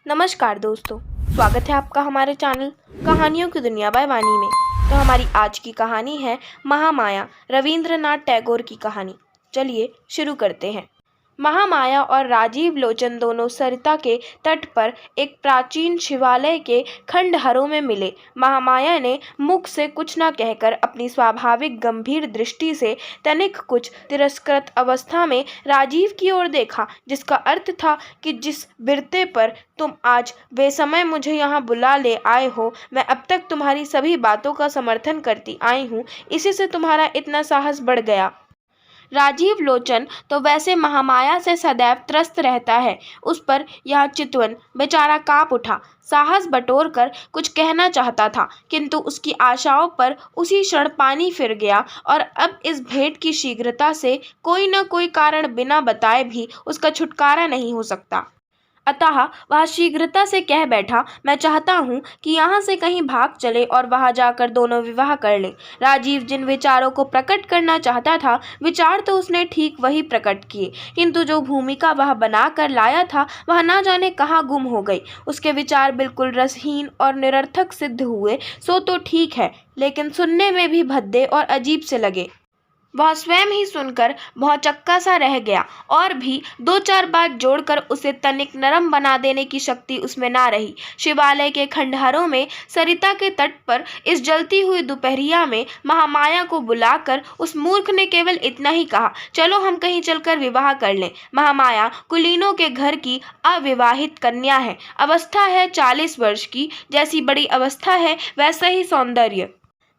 नमस्कार दोस्तों, स्वागत है आपका हमारे चैनल कहानियों की दुनिया बाय वाणी में। तो हमारी आज की कहानी है महामाया, रवींद्रनाथ टैगोर की कहानी। चलिए शुरू करते हैं। महामाया और राजीव लोचन दोनों सरिता के तट पर एक प्राचीन शिवालय के खंडहरों में मिले। महामाया ने मुख से कुछ न कहकर अपनी स्वाभाविक गंभीर दृष्टि से तनिक कुछ तिरस्कृत अवस्था में राजीव की ओर देखा, जिसका अर्थ था कि जिस बिरते पर तुम आज बेसमय मुझे यहाँ बुला ले आए हो, मैं अब तक तुम्हारी सभी बातों का समर्थन करती आई हूँ, इसी से तुम्हारा इतना साहस बढ़ गया। राजीव लोचन तो वैसे महामाया से सदैव त्रस्त रहता है, उस पर यह चितवन बेचारा कांप उठा। साहस बटोर कर कुछ कहना चाहता था, किंतु उसकी आशाओं पर उसी क्षण पानी फिर गया और अब इस भेंट की शीघ्रता से कोई न कोई कारण बिना बताए भी उसका छुटकारा नहीं हो सकता। अतः वह शीघ्रता से कह बैठा, मैं चाहता हूँ कि यहाँ से कहीं भाग चले और वहाँ जाकर दोनों विवाह कर लें। राजीव जिन विचारों को प्रकट करना चाहता था, विचार तो उसने ठीक वही प्रकट किए, किंतु जो भूमिका वह बना कर लाया था वह ना जाने कहाँ गुम हो गई। उसके विचार बिल्कुल रसहीन और निरर्थक सिद्ध हुए, सो तो ठीक है, लेकिन सुनने में भी भद्दे और अजीब से लगे। वह स्वयं ही सुनकर भौचक्का सा रह गया और भी दो चार बात जोड़कर उसे तनिक नरम बना देने की शक्ति उसमें ना रही। शिवालय के खंडहरों में सरिता के तट पर इस जलती हुई दोपहरिया में महामाया को बुलाकर उस मूर्ख ने केवल इतना ही कहा, चलो हम कहीं चलकर विवाह कर लें। महामाया कुलीनों के घर की अविवाहित कन्या है, अवस्था है 40 वर्ष की। जैसी बड़ी अवस्था है वैसा ही सौंदर्य,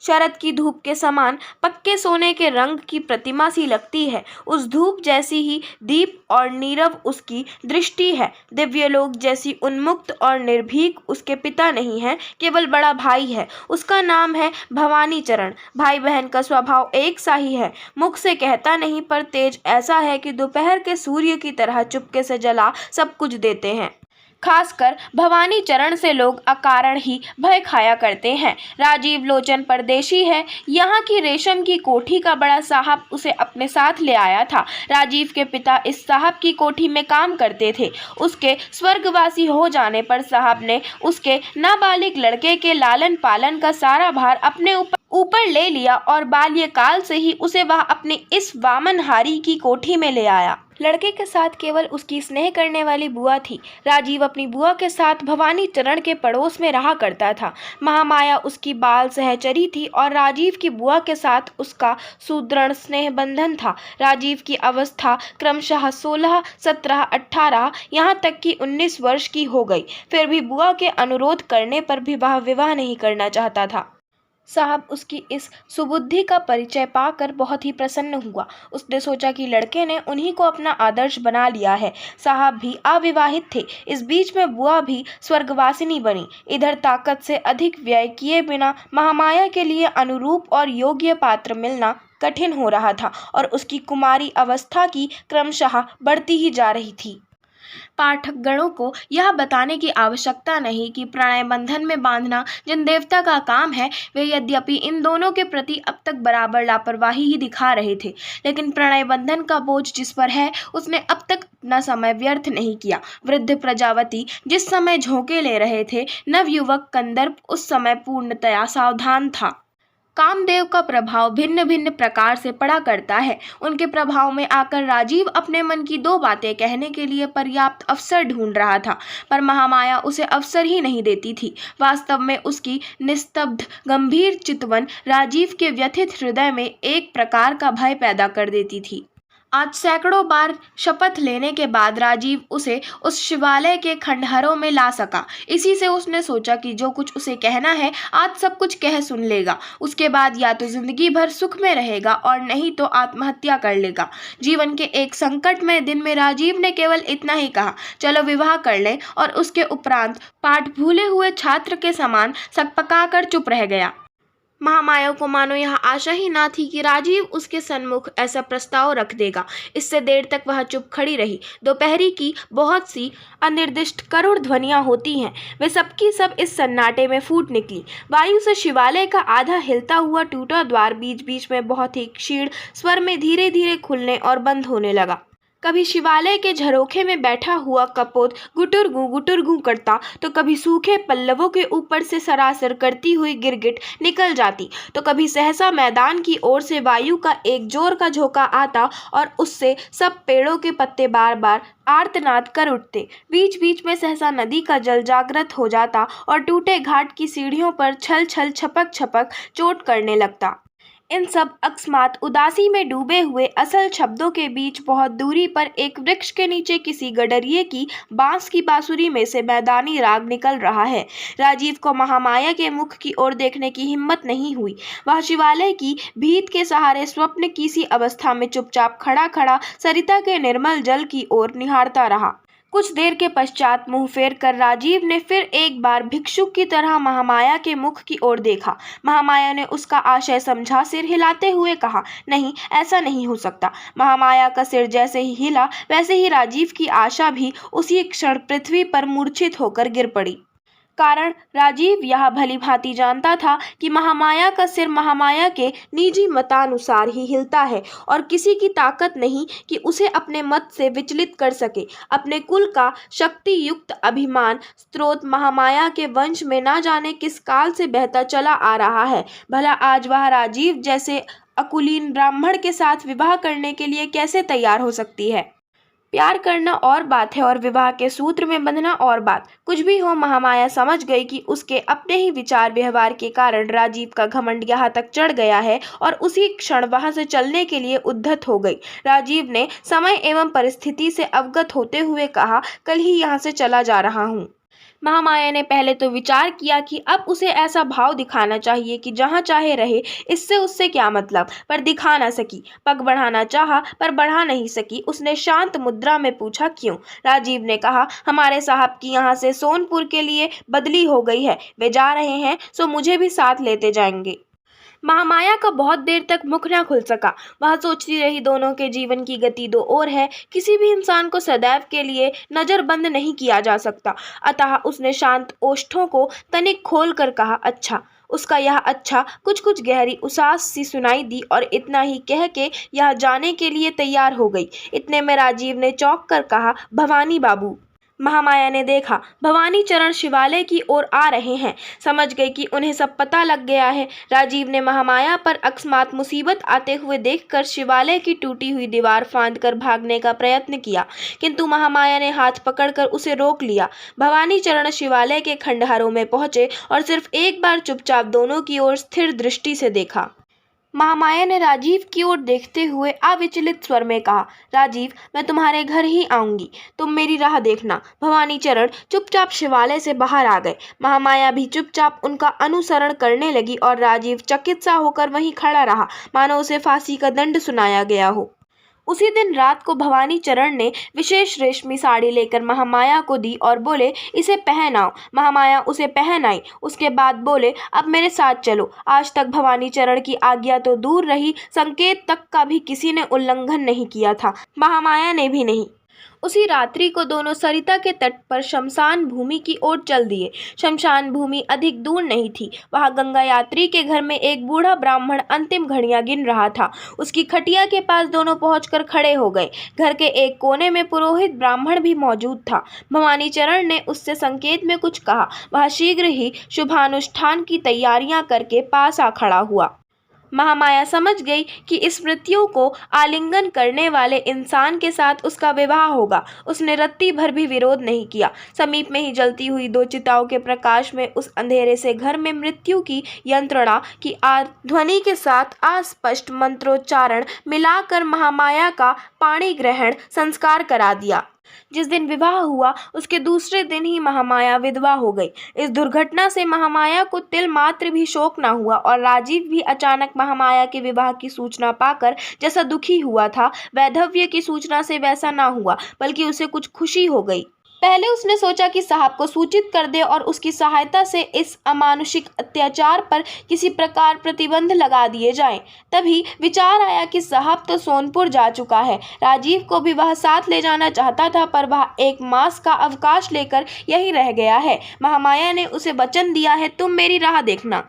शरद की धूप के समान पक्के सोने के रंग की प्रतिमा सी लगती है। उस धूप जैसी ही दीप और नीरव उसकी दृष्टि है। दिव्यलोक जैसी उन्मुक्त और निर्भीक उसके पिता नहीं है, केवल बड़ा भाई है। उसका नाम है भवानी चरण। भाई बहन का स्वभाव एक सा ही है, मुख से कहता नहीं पर तेज ऐसा है कि दोपहर के सूर्य की तरह चुपके से जला सब कुछ देते हैं। खासकर भवानी चरण से लोग अकारण ही भय खाया करते हैं। राजीव लोचन परदेशी है। यहाँ की रेशम की कोठी का बड़ा साहब उसे अपने साथ ले आया था। राजीव के पिता इस साहब की कोठी में काम करते थे। उसके स्वर्गवासी हो जाने पर साहब ने उसके नाबालिग लड़के के लालन पालन का सारा भार अपने ऊपर ले लिया और बाल्यकाल से ही उसे वह अपने इस वामनहारी की कोठी में ले आया। लड़के के साथ केवल उसकी स्नेह करने वाली बुआ थी। राजीव अपनी बुआ के साथ भवानी चरण के पड़ोस में रहा करता था। महामाया उसकी बाल सहचरी थी और राजीव की बुआ के साथ उसका सुदृढ़ स्नेह बंधन था। राजीव की अवस्था क्रमशः 16, 17, 18 यहाँ तक कि 19 वर्ष की हो गई। फिर भी बुआ के अनुरोध करने पर भी वह विवाह नहीं करना चाहता था। साहब उसकी इस सुबुद्धि का परिचय पाकर बहुत ही प्रसन्न हुआ। उसने सोचा कि लड़के ने उन्हीं को अपना आदर्श बना लिया है। साहब भी अविवाहित थे। इस बीच में बुआ भी स्वर्गवासिनी बनी। इधर ताकत से अधिक व्यय किए बिना महामाया के लिए अनुरूप और योग्य पात्र मिलना कठिन हो रहा था और उसकी कुमारी अवस्था की क्रमशः बढ़ती ही जा रही थी। पाठक गणों को यह बताने की आवश्यकता नहीं कि प्रणय बंधन में बांधना जिन देवता का काम है, वे यद्यपि इन दोनों के प्रति अब तक बराबर लापरवाही ही दिखा रहे थे, लेकिन प्रणय बंधन का बोझ जिस पर है उसने अब तक अपना समय व्यर्थ नहीं किया। वृद्ध प्रजावती जिस समय झोंके ले रहे थे, नवयुवक कंदर्प उस समय पूर्णतया सावधान था। कामदेव का प्रभाव भिन्न भिन्न प्रकार से पड़ा करता है। उनके प्रभाव में आकर राजीव अपने मन की दो बातें कहने के लिए पर्याप्त अवसर ढूंढ रहा था, पर महामाया उसे अवसर ही नहीं देती थी। वास्तव में उसकी निस्तब्ध गंभीर चितवन राजीव के व्यथित हृदय में एक प्रकार का भय पैदा कर देती थी। आज सैकड़ों बार शपथ लेने के बाद राजीव उसे उस शिवालय के खंडहरों में ला सका। इसी से उसने सोचा कि जो कुछ उसे कहना है आज सब कुछ कह सुन लेगा। उसके बाद या तो जिंदगी भर सुख में रहेगा और नहीं तो आत्महत्या कर लेगा। जीवन के एक संकटमय दिन में राजीव ने केवल इतना ही कहा, चलो विवाह कर लें, और उसके उपरांत पाठ भूले हुए छात्र के समान सकपकाकर चुप रह गया। महामाया को मानो यह आशा ही ना थी कि राजीव उसके सन्मुख ऐसा प्रस्ताव रख देगा। इससे देर तक वह चुप खड़ी रही। दोपहरी की बहुत सी अनिर्दिष्ट करुण ध्वनियां होती हैं, वे सबकी सब इस सन्नाटे में फूट निकली। वायु से शिवालय का आधा हिलता हुआ टूटा द्वार बीच बीच में बहुत ही क्षीण स्वर में धीरे धीरे खुलने और बंद होने लगा। कभी शिवालय के झरोखे में बैठा हुआ कपोत गुटुरगू करता, तो कभी सूखे पल्लवों के ऊपर से सरासर करती हुई गिरगिट निकल जाती, तो कभी सहसा मैदान की ओर से वायु का एक जोर का झोंका आता और उससे सब पेड़ों के पत्ते बार बार आर्तनाद कर उठते। बीच बीच में सहसा नदी का जल जागृत हो जाता और टूटे घाट की सीढ़ियों पर छल छल छपक छपक चोट करने लगता। इन सब अकस्मात उदासी में डूबे हुए असल शब्दों के बीच बहुत दूरी पर एक वृक्ष के नीचे किसी गडरिये की बांस की बांसुरी में से मैदानी राग निकल रहा है। राजीव को महामाया के मुख की ओर देखने की हिम्मत नहीं हुई। वह शिवालय की भीत के सहारे स्वप्न की सी अवस्था में चुपचाप खड़ा खड़ा सरिता के निर्मल जल की ओर निहारता रहा। कुछ देर के पश्चात मुंह फेर कर राजीव ने फिर एक बार भिक्षुक की तरह महामाया के मुख की ओर देखा। महामाया ने उसका आशय समझा, सिर हिलाते हुए कहा, नहीं, ऐसा नहीं हो सकता। महामाया का सिर जैसे ही हिला वैसे ही राजीव की आशा भी उसी क्षण पृथ्वी पर मूर्छित होकर गिर पड़ी। कारण राजीव यह भली भांति जानता था कि महामाया का सिर महामाया के निजी मतानुसार ही हिलता है और किसी की ताकत नहीं कि उसे अपने मत से विचलित कर सके। अपने कुल का शक्ति युक्त अभिमान स्रोत महामाया के वंश में ना जाने किस काल से बहता चला आ रहा है। भला आज वह राजीव जैसे अकुलीन ब्राह्मण के साथ विवाह करने के लिए कैसे तैयार हो सकती है। प्यार करना और बात है और विवाह के सूत्र में बंधना और बात। कुछ भी हो, महामाया समझ गई कि उसके अपने ही विचार व्यवहार के कारण राजीव का घमंड यहाँ तक चढ़ गया है और उसी क्षण वहां से चलने के लिए उद्धत हो गई। राजीव ने समय एवं परिस्थिति से अवगत होते हुए कहा, कल ही यहाँ से चला जा रहा हूँ। महामाया ने पहले तो विचार किया कि अब उसे ऐसा भाव दिखाना चाहिए कि जहाँ चाहे रहे, इससे उससे क्या मतलब, पर दिखा न सकी। पग बढ़ाना चाहा पर बढ़ा नहीं सकी। उसने शांत मुद्रा में पूछा, क्यों? राजीव ने कहा, हमारे साहब की यहाँ से सोनपुर के लिए बदली हो गई है, वे जा रहे हैं, सो मुझे भी साथ लेते जाएंगे। महामाया का बहुत देर तक मुख न खुल सका। वह सोचती रही, दोनों के जीवन की गति दो ओर है, किसी भी इंसान को सदैव के लिए नजरबंद नहीं किया जा सकता। अतः उसने शांत ओष्ठों को तनिक खोल कर कहा, अच्छा। उसका यह अच्छा कुछ कुछ गहरी उसास सी सुनाई दी और इतना ही कह के यह जाने के लिए तैयार हो गई। इतने में राजीव ने चौंक कर कहा, भवानी बाबू। महामाया ने देखा, भवानी चरण शिवालय की ओर आ रहे हैं। समझ गई कि उन्हें सब पता लग गया है। राजीव ने महामाया पर अकस्मात मुसीबत आते हुए देखकर शिवालय की टूटी हुई दीवार फांद कर भागने का प्रयत्न किया, किंतु महामाया ने हाथ पकड़कर उसे रोक लिया। भवानी चरण शिवालय के खंडहरों में पहुंचे और सिर्फ एक बार चुपचाप दोनों की ओर स्थिर दृष्टि से देखा। महामाया ने राजीव की ओर देखते हुए अविचलित स्वर में कहा, राजीव, मैं तुम्हारे घर ही आऊंगी, तुम मेरी राह देखना। भवानी चरण चुपचाप शिवालय से बाहर आ गए। महामाया भी चुपचाप उनका अनुसरण करने लगी और राजीव चकित सा होकर वहीं खड़ा रहा, मानो उसे फांसी का दंड सुनाया गया हो। उसी दिन रात को भवानी चरण ने विशेष रेशमी साड़ी लेकर महामाया को दी और बोले, इसे पहनाओ। महामाया उसे पहन आई। उसके बाद बोले, अब मेरे साथ चलो। आज तक भवानी चरण की आज्ञा तो दूर रही, संकेत तक का भी किसी ने उल्लंघन नहीं किया था, महामाया ने भी नहीं। उसी रात्रि को दोनों सरिता के तट पर शमशान भूमि की ओर चल दिए। शमशान भूमि अधिक दूर नहीं थी। वहां गंगा यात्री के घर में एक बूढ़ा ब्राह्मण अंतिम घड़ियां गिन रहा था। उसकी खटिया के पास दोनों पहुंचकर खड़े हो गए। घर के एक कोने में पुरोहित ब्राह्मण भी मौजूद था। भवानी चरण ने उससे संकेत में कुछ कहा। वह शीघ्र ही शुभानुष्ठान की तैयारियां करके पास आ खड़ा हुआ। महामाया समझ गई कि इस मृत्यु को आलिंगन करने वाले इंसान के साथ उसका विवाह होगा। उसने रत्ती भर भी विरोध नहीं किया। समीप में ही जलती हुई दो चिताओं के प्रकाश में उस अंधेरे से घर में मृत्यु की यंत्रणा की ध्वनि के साथ अस्पष्ट मंत्रोच्चारण मिलाकर महामाया का पाणी ग्रहण संस्कार करा दिया। जिस दिन विवाह हुआ उसके दूसरे दिन ही महामाया विधवा हो गई। इस दुर्घटना से महामाया को तिल मात्र भी शोक न हुआ और राजीव भी अचानक महामाया के विवाह की सूचना पाकर जैसा दुखी हुआ था, वैधव्य की सूचना से वैसा न हुआ, बल्कि उसे कुछ खुशी हो गई। पहले उसने सोचा कि साहब को सूचित कर दे और उसकी सहायता से इस अमानुषिक अत्याचार पर किसी प्रकार प्रतिबंध लगा दिए जाएं। तभी विचार आया कि साहब तो सोनपुर जा चुका है। राजीव को भी वह साथ ले जाना चाहता था, पर वह 1 मास का अवकाश लेकर यहीं रह गया है। महामाया ने उसे वचन दिया है, तुम मेरी राह देखना।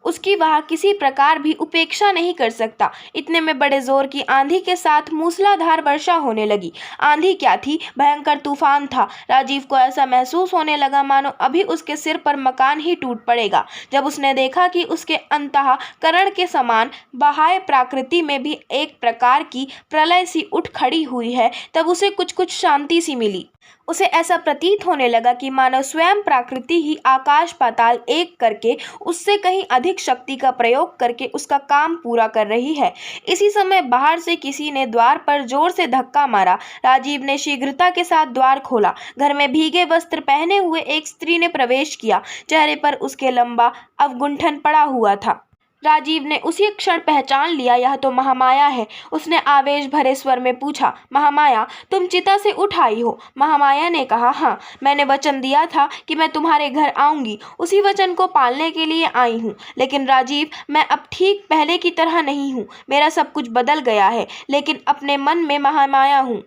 उसकी वह किसी प्रकार भी उपेक्षा नहीं कर सकता। इतने में बड़े जोर की आंधी के साथ मूसलाधार वर्षा होने लगी। आंधी क्या थी, भयंकर तूफान था। राजीव को ऐसा महसूस होने लगा मानो अभी उसके सिर पर मकान ही टूट पड़ेगा। जब उसने देखा कि उसके अंतःकरण के समान बाह्य प्रकृति में भी एक प्रकार की प्रलय सी उठ खड़ी हुई है, तब उसे कुछ शांति सी मिली। उसे ऐसा प्रतीत होने लगा कि मानो स्वयं प्रकृति ही आकाश पाताल एक करके उससे कहीं अधिक शक्ति का प्रयोग करके उसका काम पूरा कर रही है। इसी समय बाहर से किसी ने द्वार पर जोर से धक्का मारा। राजीव ने शीघ्रता के साथ द्वार खोला। घर में भीगे वस्त्र पहने हुए एक स्त्री ने प्रवेश किया। चेहरे पर उसके लंबा अवगुंठन पड़ा हुआ था। राजीव ने उसी क्षण पहचान लिया, यह तो महामाया है। उसने आवेश भरे स्वर में पूछा, महामाया, तुम चिता से उठ आई हो? महामाया ने कहा, हाँ, मैंने वचन दिया था कि मैं तुम्हारे घर आऊंगी, उसी वचन को पालने के लिए आई हूँ। लेकिन राजीव, मैं अब ठीक पहले की तरह नहीं हूँ। मेरा सब कुछ बदल गया है, लेकिन अपने मन में महामाया हूँ।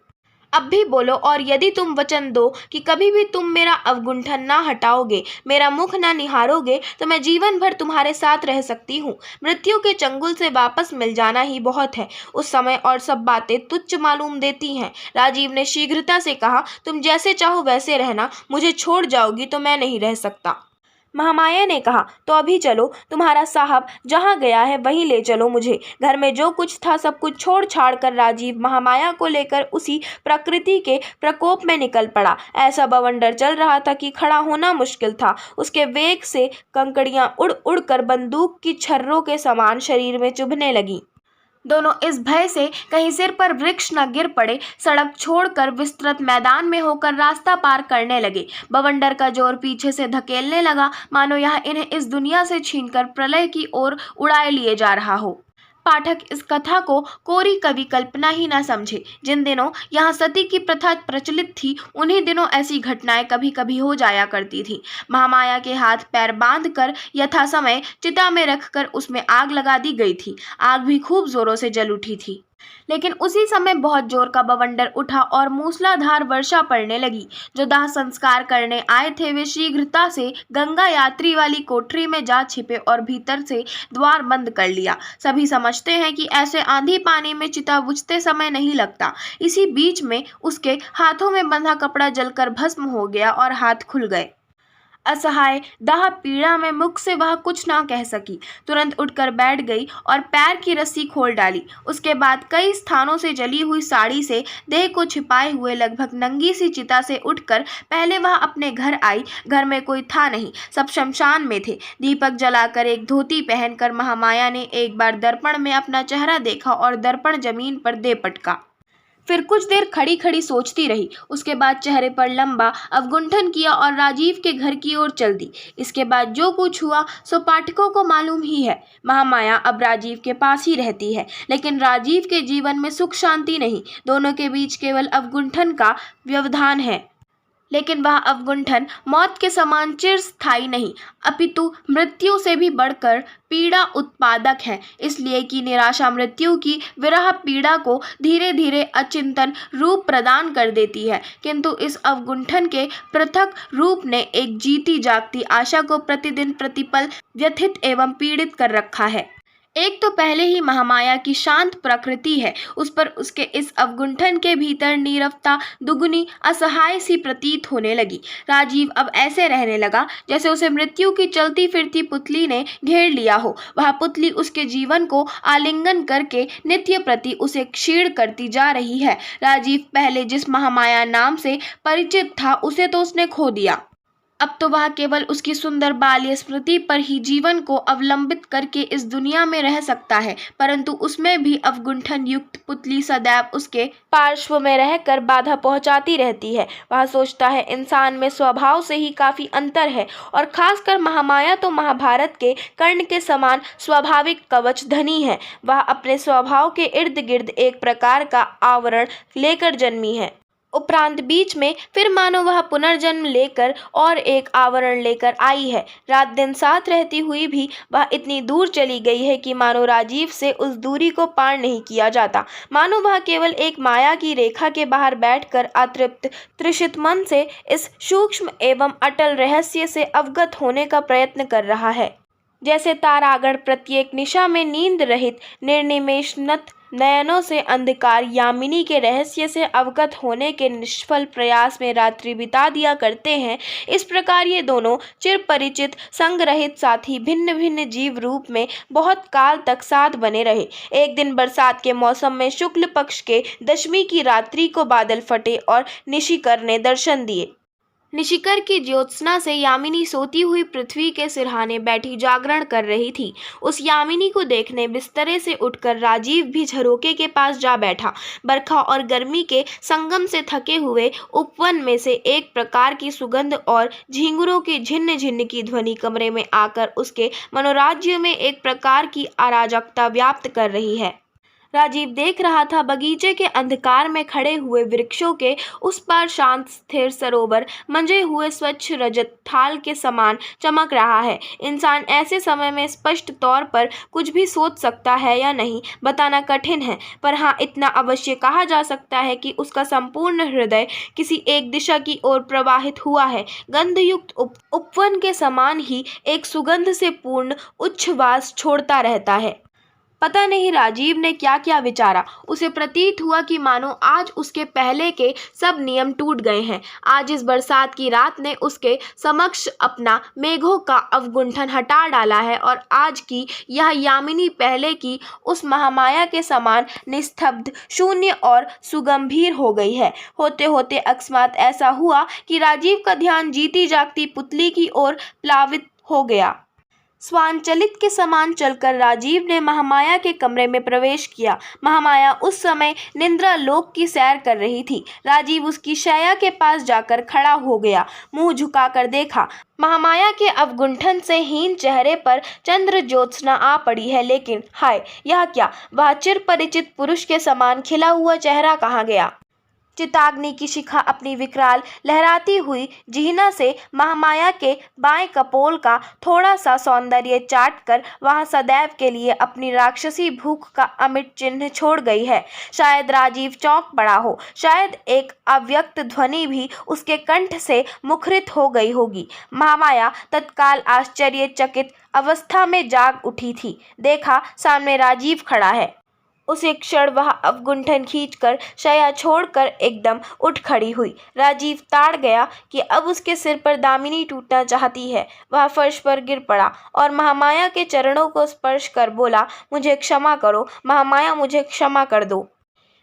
अब भी बोलो, और यदि तुम वचन दो कि कभी भी तुम मेरा अवगुंठन ना हटाओगे, मेरा मुख ना निहारोगे, तो मैं जीवन भर तुम्हारे साथ रह सकती हूँ। मृत्यु के चंगुल से वापस मिल जाना ही बहुत है। उस समय और सब बातें तुच्छ मालूम देती हैं। राजीव ने शीघ्रता से कहा, तुम जैसे चाहो वैसे रहना, मुझे छोड़ जाओगी तो मैं नहीं रह सकता। महामाया ने कहा, तो अभी चलो, तुम्हारा साहब जहाँ गया है वहीं ले चलो मुझे। घर में जो कुछ था सब कुछ छोड़ छाड़ कर राजीव महामाया को लेकर उसी प्रकृति के प्रकोप में निकल पड़ा। ऐसा बवंडर चल रहा था कि खड़ा होना मुश्किल था। उसके वेग से कंकड़ियां उड़ उड़ कर बंदूक की छर्रों के समान शरीर में चुभने लगीं। दोनों इस भय से कहीं सिर पर वृक्ष न गिर पड़े, सड़क छोड़कर विस्तृत मैदान में होकर रास्ता पार करने लगे। बवंडर का जोर पीछे से धकेलने लगा, मानो यह इन्हें इस दुनिया से छीनकर प्रलय की ओर उड़ाए लिए जा रहा हो। पाठक इस कथा को कोरी कवि कल्पना ही न समझे। जिन दिनों यहाँ सती की प्रथा प्रचलित थी, उन्हीं दिनों ऐसी घटनाएं कभी कभी हो जाया करती थी। महामाया के हाथ पैर बांधकर यथा समय चिता में रखकर उसमें आग लगा दी गई थी। आग भी खूब जोरों से जल उठी थी। लेकिन उसी समय बहुत जोर का बवंडर उठा और मूसलाधार वर्षा पड़ने लगी। जो दाह संस्कार करने आए थे वे शीघ्रता से गंगा यात्री वाली कोठरी में जा छिपे और भीतर से द्वार बंद कर लिया। सभी समझते हैं कि ऐसे आंधी पानी में चिता बुझते समय नहीं लगता। इसी बीच में उसके हाथों में बंधा कपड़ा जलकर भस्म हो गया और हाथ खुल गए। असहाय दाह पीड़ा में मुख से वह कुछ ना कह सकी। तुरंत उठकर बैठ गई और पैर की रस्सी खोल डाली। उसके बाद कई स्थानों से जली हुई साड़ी से देह को छिपाए हुए लगभग नंगी सी चिता से उठकर पहले वह अपने घर आई। घर में कोई था नहीं, सब शमशान में थे। दीपक जलाकर एक धोती पहनकर महामाया ने एक बार दर्पण में अपना चेहरा देखा और दर्पण जमीन पर दे पटका। फिर कुछ देर खड़ी खड़ी सोचती रही। उसके बाद चेहरे पर लंबा अवगुंठन किया और राजीव के घर की ओर चल दी। इसके बाद जो कुछ हुआ सो पाठकों को मालूम ही है। महामाया अब राजीव के पास ही रहती है, लेकिन राजीव के जीवन में सुख शांति नहीं। दोनों के बीच केवल अवगुंठन का व्यवधान है, लेकिन वह अवगुंठन मौत के समान चिरस्थायी नहीं, अपितु मृत्यु से भी बढ़कर पीड़ा उत्पादक है। इसलिए कि निराशा मृत्यु की विरह पीड़ा को धीरे धीरे अचिंतन रूप प्रदान कर देती है, किंतु इस अवगुंठन के पृथक रूप ने एक जीती जागती आशा को प्रतिदिन प्रतिपल व्यथित एवं पीड़ित कर रखा है। एक तो पहले ही महामाया की शांत प्रकृति है, उस पर उसके इस अवगुंठन के भीतर नीरवता दुगुनी असहाय सी प्रतीत होने लगी। राजीव अब ऐसे रहने लगा जैसे उसे मृत्यु की चलती फिरती पुतली ने घेर लिया हो। वह पुतली उसके जीवन को आलिंगन करके नित्य प्रति उसे क्षीण करती जा रही है। राजीव पहले जिस महामाया नाम से परिचित था, उसे तो उसने खो दिया। अब तो वह केवल उसकी सुंदर बाल्य स्मृति पर ही जीवन को अवलंबित करके इस दुनिया में रह सकता है, परंतु उसमें भी अवगुंठन युक्त पुतली सदैव उसके पार्श्व में रहकर बाधा पहुंचाती रहती है। वह सोचता है इंसान में स्वभाव से ही काफी अंतर है, और खासकर महामाया तो महाभारत के कर्ण के समान स्वाभाविक कवच धनी है। वह अपने स्वभाव के इर्द गिर्द एक प्रकार का आवरण लेकर जन्मी है। उपरांत बीच में फिर मानो वह पुनर्जन्म लेकर और एक आवरण लेकर आई है। रात दिन साथ रहती हुई भी वह इतनी दूर चली गई है कि मानो राजीव से उस दूरी को पार नहीं किया जाता। मानो वह केवल एक माया की रेखा के बाहर बैठकर अतृप्त तृषित मन से इस सूक्ष्म एवं अटल रहस्य से अवगत होने का प्रयत्न कर रहा है। जैसे तारागण प्रत्येक निशा में नींद रहित निर्निमेष नयनों से अंधकार यामिनी के रहस्य से अवगत होने के निष्फल प्रयास में रात्रि बिता दिया करते हैं, इस प्रकार ये दोनों चिरपरिचित संगरहित साथी भिन्न भिन्न जीव रूप में बहुत काल तक साथ बने रहे। एक दिन बरसात के मौसम में शुक्ल पक्ष के दशमी की रात्रि को बादल फटे और निशिकर ने दर्शन दिए। निशिकर की ज्योत्सना से यामिनी सोती हुई पृथ्वी के सिरहाने बैठी जागरण कर रही थी। उस यामिनी को देखने बिस्तरे से उठकर राजीव भी झरोके के पास जा बैठा। बरखा और गर्मी के संगम से थके हुए उपवन में से एक प्रकार की सुगंध और झींगुरों की झिन्न झिन्न की ध्वनि कमरे में आकर उसके मनोराज्य में एक प्रकार की अराजकता व्याप्त कर रही है। राजीव देख रहा था बगीचे के अंधकार में खड़े हुए वृक्षों के उस पार शांत स्थिर सरोवर मंजे हुए स्वच्छ रजत थाल के समान चमक रहा है। इंसान ऐसे समय में स्पष्ट तौर पर कुछ भी सोच सकता है या नहीं बताना कठिन है, पर हाँ इतना अवश्य कहा जा सकता है कि उसका संपूर्ण हृदय किसी एक दिशा की ओर प्रवाहित हुआ है। गंधयुक्त उपवन के समान ही एक सुगंध से पूर्ण उच्छ्वास छोड़ता रहता है। पता नहीं राजीव ने क्या क्या विचारा। उसे प्रतीत हुआ कि मानो आज उसके पहले के सब नियम टूट गए हैं। आज इस बरसात की रात ने उसके समक्ष अपना मेघों का अवगुंठन हटा डाला है और आज की यह यामिनी पहले की उस महामाया के समान निस्तब्ध, शून्य और सुगंभीर हो गई है। होते होते अकस्मात ऐसा हुआ कि राजीव का ध्यान जीती जागती पुतली की ओर प्लावित हो गया। स्वांचलित के समान चलकर राजीव ने महामाया के कमरे में प्रवेश किया। महामाया उस समय निद्रा लोक की सैर कर रही थी। राजीव उसकी शैया के पास जाकर खड़ा हो गया, मुंह झुकाकर देखा। महामाया के अवगुंठन से हीन चेहरे पर चंद्र ज्योत्सना आ पड़ी है, लेकिन हाय यह क्या, वह चिरपरिचित पुरुष के समान खिला हुआ चेहरा कहाँ गया। चिताग्नि की शिखा अपनी विकराल लहराती हुई जिह्ना से महामाया के बाएं कपोल का थोड़ा सा सौंदर्य चाटकर वहां सदैव के लिए अपनी राक्षसी भूख का अमिट चिन्ह छोड़ गई है। शायद राजीव चौंक पड़ा हो, शायद एक अव्यक्त ध्वनि भी उसके कंठ से मुखरित हो गई होगी। महामाया तत्काल आश्चर्यचकित अवस्था में जाग उठी थी। देखा सामने राजीव खड़ा है। उसे क्षण वह अवगुंठन खींचकर शया छोड़कर एकदम उठ खड़ी हुई। राजीव ताड़ गया कि अब उसके सिर पर दामिनी टूटना चाहती है। वह फर्श पर गिर पड़ा और महामाया के चरणों को स्पर्श कर बोला, मुझे क्षमा करो महामाया, मुझे क्षमा कर दो।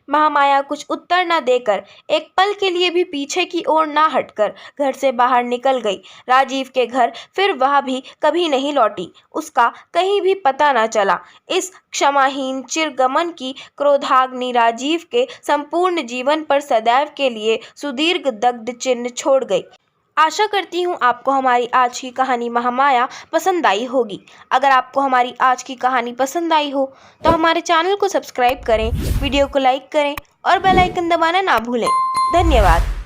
महामाया कुछ उत्तर न देकर, एक पल के लिए भी पीछे की ओर न हटकर घर से बाहर निकल गई। राजीव के घर फिर वह भी कभी नहीं लौटी। उसका कहीं भी पता न चला। इस क्षमाहीन चिरगमन की क्रोधाग्नि राजीव के संपूर्ण जीवन पर सदैव के लिए सुदीर्घ दग्ध चिन्ह छोड़ गई। आशा करती हूँ आपको हमारी आज की कहानी महामाया पसंद आई होगी। अगर आपको हमारी आज की कहानी पसंद आई हो तो हमारे चैनल को सब्सक्राइब करें, वीडियो को लाइक करें और बेल आइकन दबाना ना भूलें। धन्यवाद।